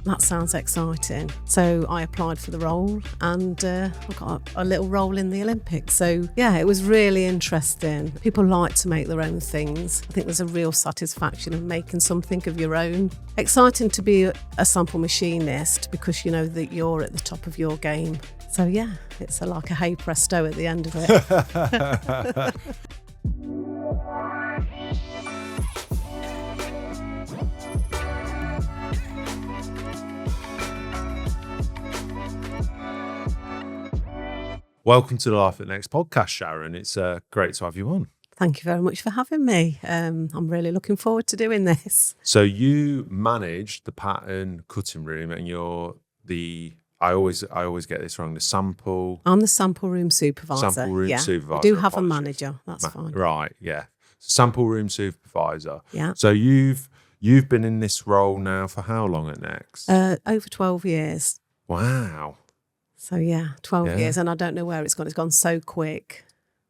that sounds exciting. So I applied for the role and I got a little role in the Olympics. So yeah, it was really interesting. People like to make their own things. I think there's a real satisfaction in making something of your own. Exciting to be a sample machinist because you know that you're at the top of your game. So yeah, it's like a hey presto at the end of it. Welcome to the Life at Next podcast, Sharon. It's great to have you on. Thank you very much for having me. I'm really looking forward to doing this. So you manage the pattern cutting room, and you're I always get this wrong. I'm the Sample Room Supervisor. Sample Room Supervisor. I do have a manager. That's fine. Right. Yeah. Sample Room Supervisor. Yeah. So you've been in this role now for how long at Next? Over 12 years. Wow. So yeah, 12 years, and I don't know where it's gone. It's gone so quick.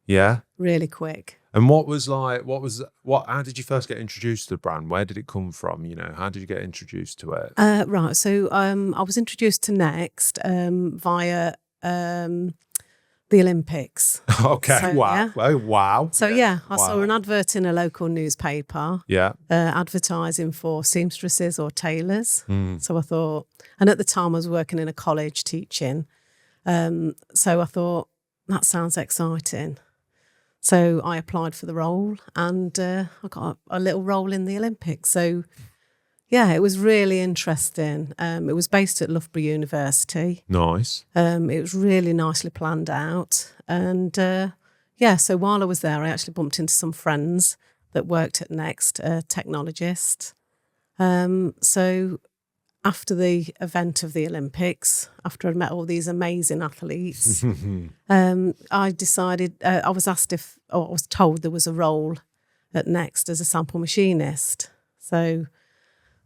Yeah. Really quick. And how did you first get introduced to the brand? Where did it come from? You know, how did you get introduced to it? Right. So I was introduced to Next via the Olympics. Okay. So, wow. yeah. Oh, wow. So I saw an advert in a local newspaper. Yeah. Advertising for seamstresses or tailors. So I thought, and at the time I was working in a college teaching. So I thought, that sounds exciting. So I applied for the role and I got a little role in the Olympics. So yeah, it was really interesting. It was based at Loughborough University. Nice. It was really nicely planned out. And so while I was there, I actually bumped into some friends that worked at Next, a technologist. So after the event of the Olympics, after I'd met all these amazing athletes, I decided, I was told there was a role at Next as a sample machinist. So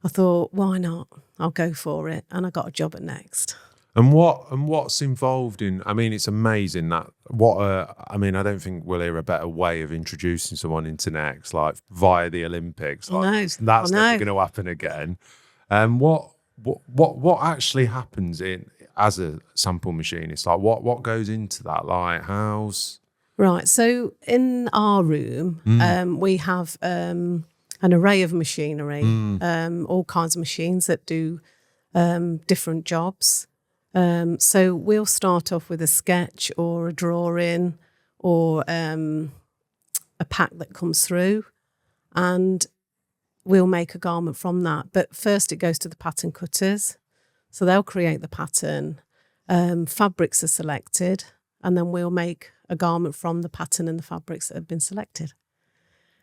I thought, why not? I'll go for it. And I got a job at Next. And what's involved in, I mean, it's amazing that I don't think we'll hear a better way of introducing someone into Next, like via the Olympics. Like, that's never going to happen again. What actually happens as a sample machinist? Like what goes into that? Like how's... Right. So in our room, we have an array of machinery, all kinds of machines that do different jobs. So we'll start off with a sketch or a drawing or a pack that comes through, and we'll make a garment from that. But first it goes to the pattern cutters. So they'll create the pattern. Fabrics are selected, and then we'll make a garment from the pattern and the fabrics that have been selected.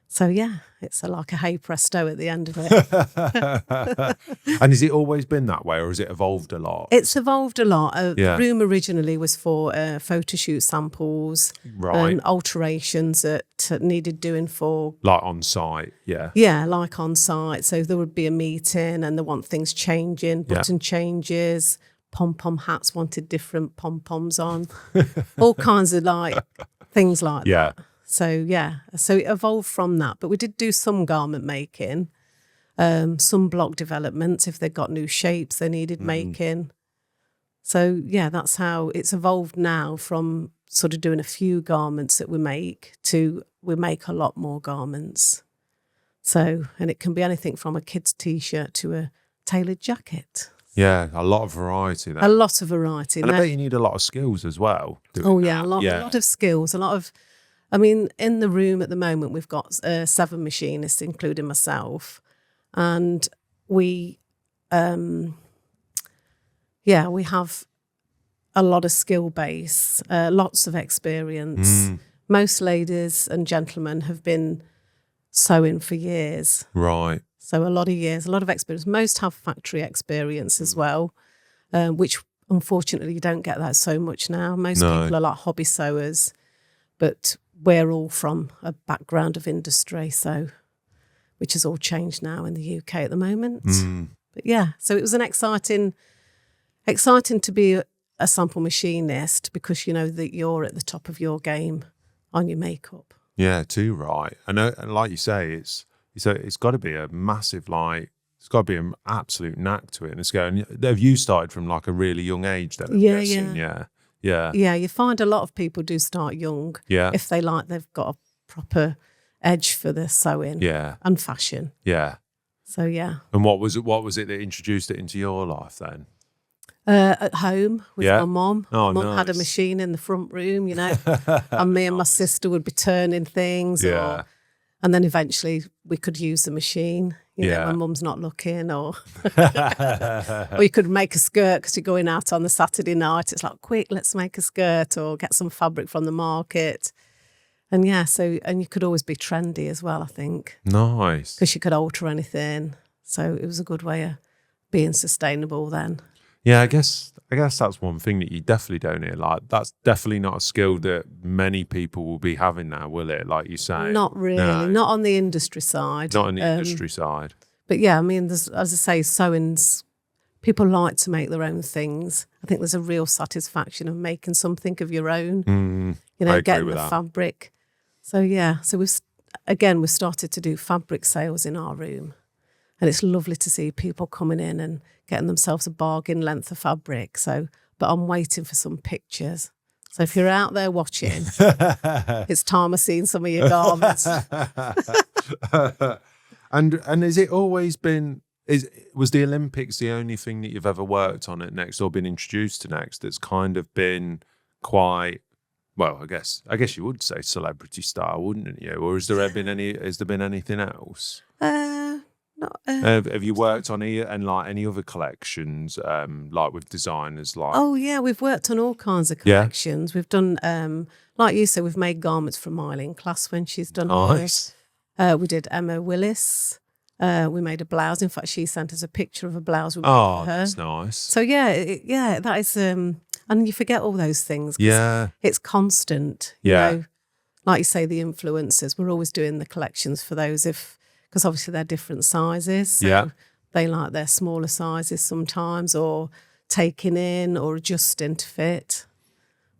So yeah, it's like a hey presto at the end of it. And has it always been that way, or has it evolved a lot? It's evolved a lot. The room originally was for photo shoot samples, right? Alterations that needed doing for... Like on site, yeah. Yeah, like on site. So there would be a meeting and they want things changing, button changes, pom-pom hats wanted different pom-poms on, all kinds of things like that. So it evolved from that. But we did do some garment making, some block developments if they got new shapes they needed making. So yeah, that's how it's evolved now, from sort of doing a few garments that we make to we make a lot more garments. So, and it can be anything from a kid's t-shirt to a tailored jacket. Yeah, a lot of variety there. A lot of variety. And I bet you need a lot of skills as well. A lot of skills, in the room at the moment, we've got 7 machinists, including myself. And we have a lot of skill base, lots of experience. Most ladies and gentlemen have been sewing for years. Right. So a lot of years, a lot of experience. Most have factory experience as well, which unfortunately you don't get that so much now. Most people are like hobby sewers, but we're all from a background of industry, so which has all changed now in the UK at the moment. But yeah, so it was an exciting to be a sample machinist, because you know that you're at the top of your game on your makeup. Yeah, too right. And like you say, it's got to be a massive It's got to be an absolute knack to it. And it's going. Have you started from like a really young age then? Yeah. Yeah. You find a lot of people do start young. Yeah. If they've got a proper edge for the sewing. Yeah. And fashion. Yeah. So yeah. And what was it that introduced it into your life then? At home with my mum. Oh, Mum nice. had a machine in the front room, you know, and me and my sister would be turning things. Yeah. And then eventually we could use the machine, you know, when Mum's not looking, or you could make a skirt because you're going out on the Saturday night. It's like, quick, let's make a skirt or get some fabric from the market. And and you could always be trendy as well, I think. Nice. Because you could alter anything. So it was a good way of being sustainable then. Yeah, I guess that's one thing that you definitely don't hear. Like, that's definitely not a skill that many people will be having now, will it? Like you say, not really, not on the industry side. Not on the industry side. But yeah, I mean, as I say, sewing's, people like to make their own things. I think there's a real satisfaction of making something of your own. You know, getting the fabric. So yeah, so we've started to do fabric sales in our room. And it's lovely to see people coming in and getting themselves a bargain length of fabric. So, but I'm waiting for some pictures. So if you're out there watching, it's time I've seen some of your garments. And has it always been? Was the Olympics the only thing that you've ever worked on at Next or been introduced to Next that's kind of been quite? Well, I guess you would say celebrity style, wouldn't you? Or has there been anything else? Have you worked on any other collections, like with designers? Like, oh yeah, we've worked on all kinds of collections. Yeah. We've done, like you said, we've made garments for Mylene Class when she's done nice. We did Emma Willis. We made a blouse. In fact, she sent us a picture of a blouse we made for her. That's nice. So yeah, that is, and you forget all those things. Yeah, it's constant. You know? Like you say, the influencers. We're always doing the collections for those because obviously they're different sizes. So they like their smaller sizes sometimes, or taking in or adjusting to fit.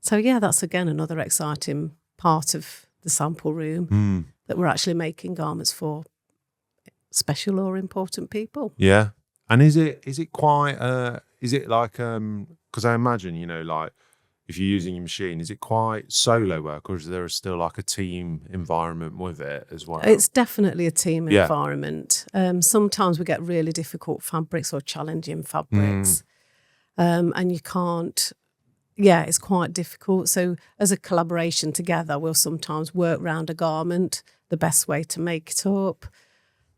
So yeah, that's again another exciting part of the sample room that we're actually making garments for special or important people. Yeah. And is it quite is it like because I imagine, you know, like if you're using your machine, is it quite solo work, or is there still like a team environment with it as well? It's definitely a team environment. Sometimes we get really difficult fabrics or challenging fabrics, and you can't. Yeah, it's quite difficult. So as a collaboration together, we'll sometimes work around a garment, the best way to make it up,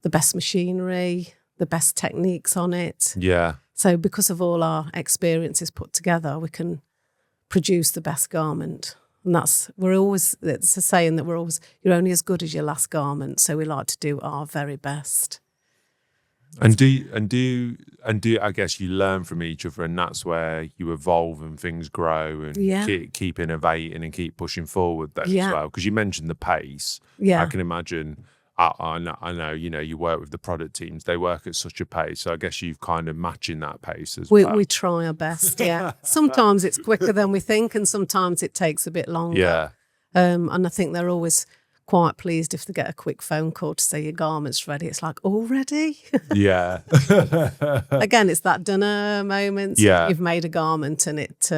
the best machinery, the best techniques on it. Yeah. So because of all our experiences put together, we can produce the best garment. And it's a saying that you're only as good as your last garment. So we like to do our very best. And do I guess you learn from each other, and that's where you evolve and things grow and keep innovating and keep pushing forward then as well. Because you mentioned the pace. Yeah. I can imagine. I know, you know, you work with the product teams, they work at such a pace. So I guess you've kind of matching that pace as well. We try our best, yeah. Sometimes it's quicker than we think, and sometimes it takes a bit longer. Yeah. And I think they're always quite pleased if they get a quick phone call to say your garment's ready. It's like, already? Yeah. Again, it's that dinner moment. Yeah. You've made a garment and it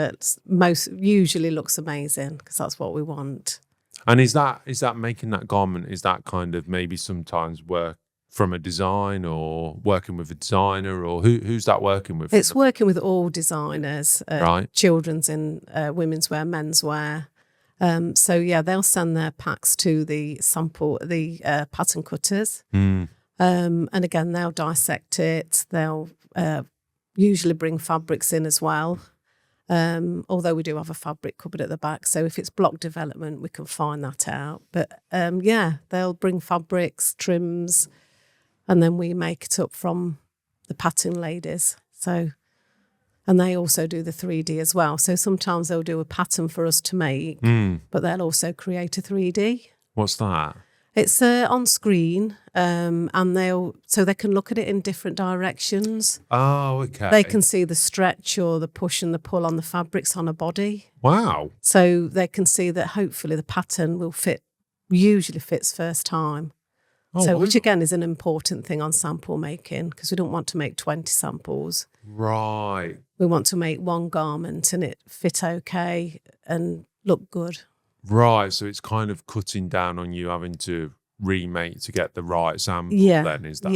usually looks amazing because that's what we want. And is that making that garment, is that kind of maybe sometimes work from a design or working with a designer, or who's that working with? It's working with all designers, right? Children's and women's wear, men's wear. So yeah, they'll send their packs to the pattern cutters. And again, they'll dissect it. They'll usually bring fabrics in as well. Although we do have a fabric cupboard at the back, so if it's block development, we can find that out. But they'll bring fabrics, trims, and then we make it up from the pattern ladies. So, and they also do the 3D as well. So sometimes they'll do a pattern for us to make, but they'll also create a 3D. What's that? It's on screen, and they can look at it in different directions. Oh, okay. They can see the stretch or the push and the pull on the fabrics on a body. Wow. So they can see that hopefully the pattern usually fits first time. Which again is an important thing on sample making, because we don't want to make 20 samples. Right. We want to make one garment and it fit okay and look good. Right. So it's kind of cutting down on you having to remake to get the right sample. Yeah. Then is that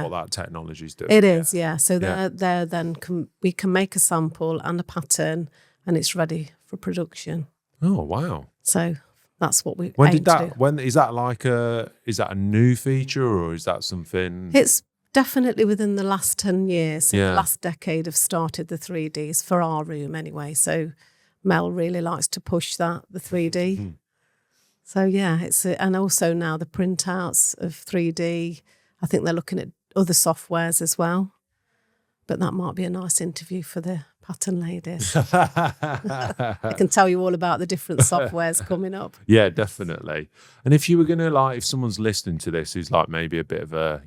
what that technology's doing? It is. Yeah. So they're then we can make a sample and a pattern, and it's ready for production. Oh wow. So that's what we. When did that? Do. When is that is that a new feature, or is that something? It's definitely within the last 10 years. So the last decade have started the 3Ds for our room anyway. So Mel really likes to push the 3D. Mm. So yeah, and also now the printouts of 3D. I think they're looking at other softwares as well. But that might be a nice interview for the pattern ladies. I can tell you all about the different softwares coming up. Yeah, definitely. And if you were going to if someone's listening to this who's maybe a bit of a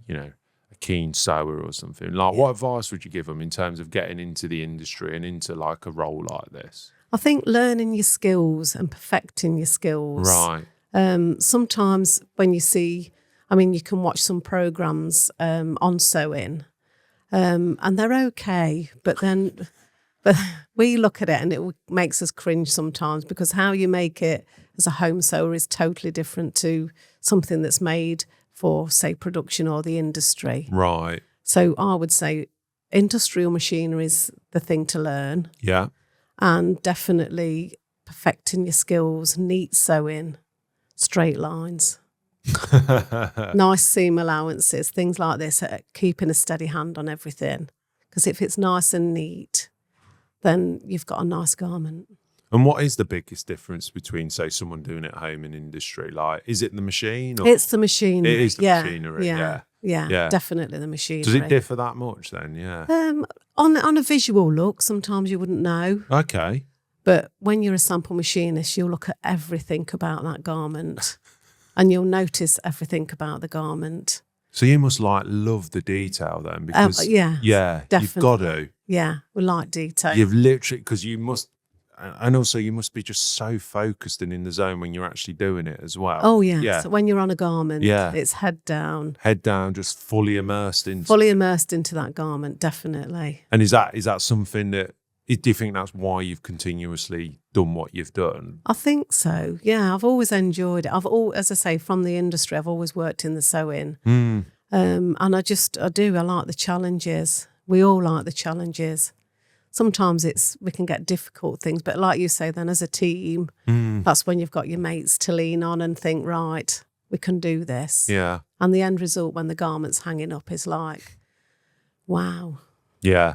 keen sewer or something, what advice would you give them in terms of getting into the industry and into a role like this? I think learning your skills and perfecting your skills. Right. Sometimes when you see, you can watch some programs on sewing, and they're okay, but we look at it and it makes us cringe sometimes, because how you make it as a home sewer is totally different to something that's made for, say, production or the industry. Right. So I would say industrial machinery is the thing to learn. Yeah. And definitely perfecting your skills, neat sewing, straight lines, nice seam allowances, things like this, keeping a steady hand on everything. Because if it's nice and neat, then you've got a nice garment. And what is the biggest difference between, say, someone doing it at home and industry? Is it the machine? Or? It's the machinery. It is the machinery, yeah, definitely the machinery. Does it differ that much then? Yeah. On a visual look, sometimes you wouldn't know. Okay. But when you're a sample machinist, you'll look at everything about that garment and you'll notice everything about the garment. So you must love the detail then, because definitely. You've got to. Yeah, we like detail. You've literally, because you must. And also, you must be just so focused and in the zone when you're actually doing it as well. Oh, yeah. So when you're on a garment, it's head down. Head down, just fully immersed into that garment, definitely. And is that something that, do you think that's why you've continuously done what you've done? I think so, yeah. I've always enjoyed it. As I say, from the industry, I've always worked in the sewing. Mm. And I like the challenges. We all like the challenges. Sometimes we can get difficult things, but like you say, then as a team, that's when you've got your mates to lean on and think, right, we can do this. Yeah. And the end result when the garment's hanging up is wow. Yeah,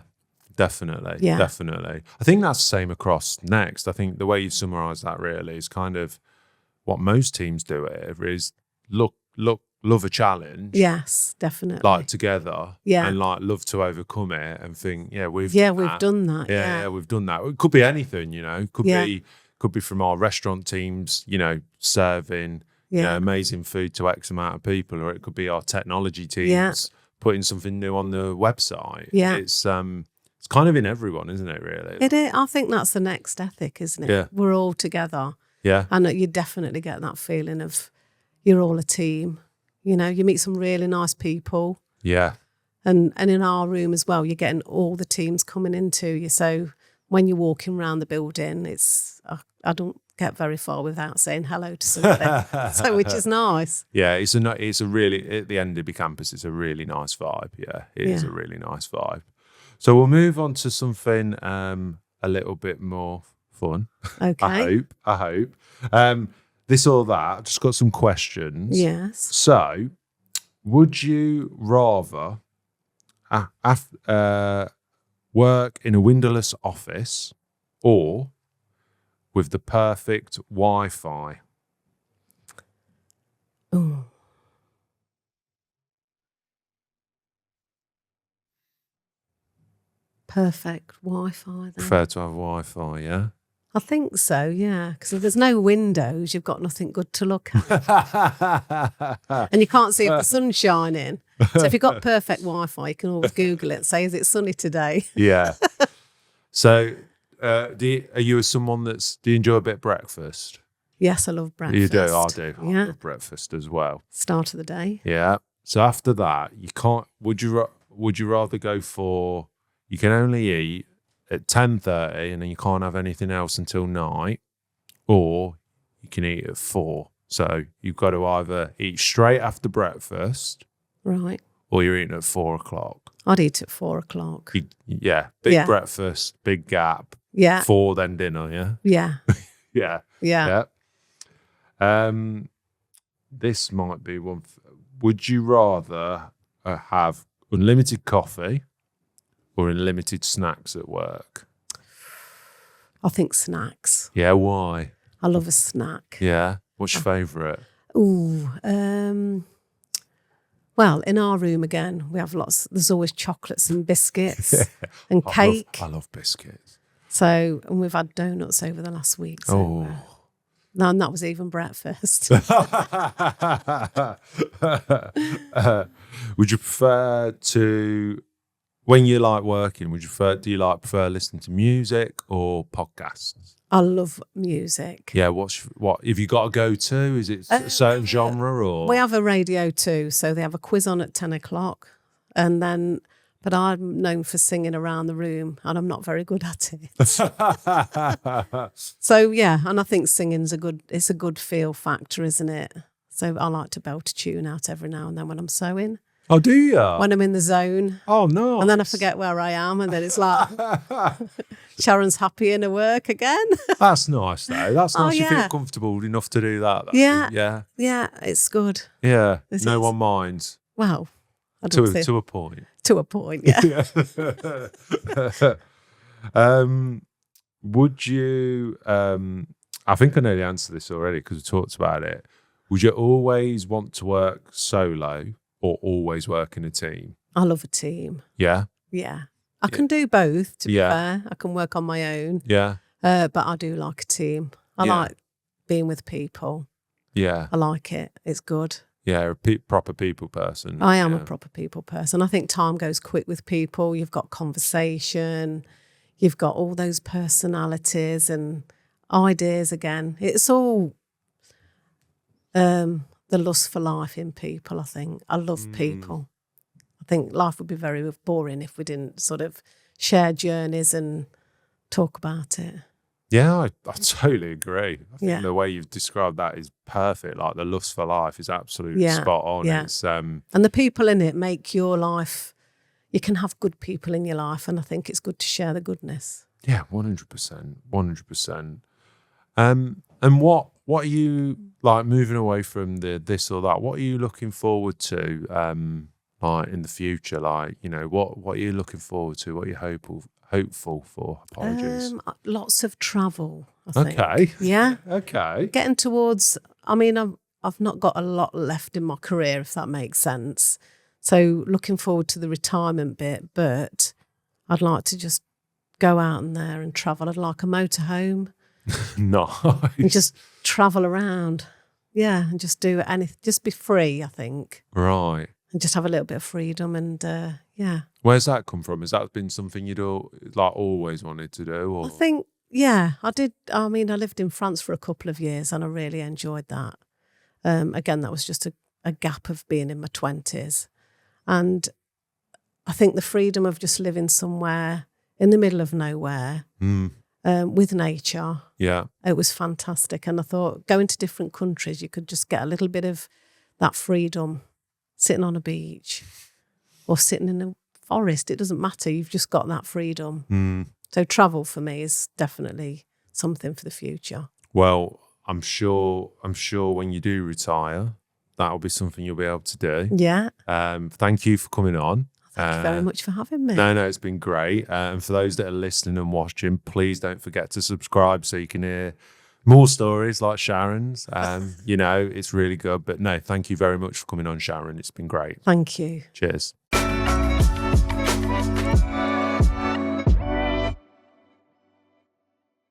definitely. Yeah. Definitely. I think that's the same across Next. I think the way you summarise that really is kind of what most teams do is love a challenge. Yes, definitely. Together. Yeah. And love to overcome it and think, we've done that. Yeah, we've done that. It could be anything, could be from our restaurant teams, serving amazing food to X amount of people, or it could be our technology teams putting something new on the website. Yeah. It's kind of in everyone, isn't it, really? It is. I think that's the Next ethic, isn't it? Yeah. We're all together. Yeah. And you definitely get that feeling of you're all a team. You meet some really nice people. Yeah. And in our room as well, you're getting all the teams coming into you. So when you're walking around the building, I don't get very far without saying hello to somebody, which is nice. Yeah, it's a really, at the NDB campus, it's a really nice vibe. Yeah, it is a really nice vibe. So we'll move on to something a little bit more fun. Okay. I hope. This or that, I've just got some questions. Yes. So, would you rather work in a windowless office or with the perfect Wi-Fi? Oh. Perfect Wi-Fi then. Prefer to have Wi-Fi, yeah? I think so, yeah. Because if there's no windows, you've got nothing good to look at. And you can't see if the sun's shining. So if you've got perfect Wi-Fi, you can always Google it and say, is it sunny today? Yeah. So are you someone do you enjoy a bit of breakfast? Yes, I love breakfast. You do? I do. I love breakfast as well. Start of the day. Yeah. So after that, you can't. Would you rather go for? You can only eat at 10:30, and then you can't have anything else until night, or you can eat at 4. So you've got to either eat straight after breakfast, right, or you're eating at 4 o'clock. I'd eat at 4 o'clock. Big breakfast, big gap. Yeah. 4 then dinner. Yeah. Yeah. Yeah. Yeah. This might be one. Would you rather have unlimited coffee or unlimited snacks at work? I think snacks. Yeah, why? I love a snack. Yeah. What's your favourite? Well, in our room again, we have lots. There's always chocolates and biscuits and cake. I love biscuits. So, and we've had donuts over the last week. So, no, and that was even breakfast. Would you prefer to, when you like working, do you prefer listening to music or podcasts? I love music. Yeah, what if you got to go to? Is it a certain genre or? We have a radio too, so they have a quiz on at 10 o'clock, and then. But I'm known for singing around the room, and I'm not very good at it. So yeah, and I think singing's it's a good feel factor, isn't it? So I like to belt a tune out every now and then when I'm sewing. Oh, do you? When I'm in the zone. Oh no! And then I forget where I am, and then it's like Sharon's happy in her work again. That's nice though. That's nice. You feel comfortable enough to do that. Though. Yeah. It's good. Yeah. No one minds. Well, to a point. To a point, yeah. Would you? I think I know the answer to this already because we talked about it. Would you always want to work solo or always work in a team? I love a team. Yeah. Yeah. I can do both, to be fair. I can work on my own. Yeah. But I do like a team. I like being with people. Yeah. I like it. It's good. Yeah, a proper people person. I am a proper people person. I think time goes quick with people. You've got conversation. You've got all those personalities and ideas again. It's all the lust for life in people, I think. I love people. I think life would be very boring if we didn't sort of share journeys and talk about it. Yeah, I totally agree. I think the way you've described that is perfect. Like the lust for life is absolutely spot on. Yeah. It's, and the people in it make your life, you can have good people in your life, and I think it's good to share the goodness. Yeah, 100%. 100%. And what are you, like, moving away from the this or that, what are you looking forward to like in the future? Like, you know, what are you looking forward to? What are you hopeful for? Apologies. Lots of travel, I think. Okay. Yeah. Okay. Getting towards, I mean, I've not got a lot left in my career, if that makes sense. So looking forward to the retirement bit, but I'd like to just go out in there and travel. I'd like a motorhome. Nice. And just travel around. Yeah, and just do anything, just be free, I think. Right. And just have a little bit of freedom and Where's that come from? Has that been something you'd always wanted to do? Or? I think, I did. I mean, I lived in France for a couple of years and I really enjoyed that. Again, that was just a gap of being in my 20s. And I think the freedom of just living somewhere in the middle of nowhere with nature, it was fantastic. And I thought going to different countries, you could just get a little bit of that freedom, sitting on a beach or sitting in a forest. It doesn't matter. You've just got that freedom. So travel for me is definitely something for the future. Well, I'm sure when you do retire, that'll be something you'll be able to do. Yeah. Thank you for coming on. Thank you very much for having me. No, it's been great. And for those that are listening and watching, please don't forget to subscribe so you can hear more stories like Sharon's. You know, it's really good. But no, thank you very much for coming on, Sharon. It's been great. Thank you. Cheers.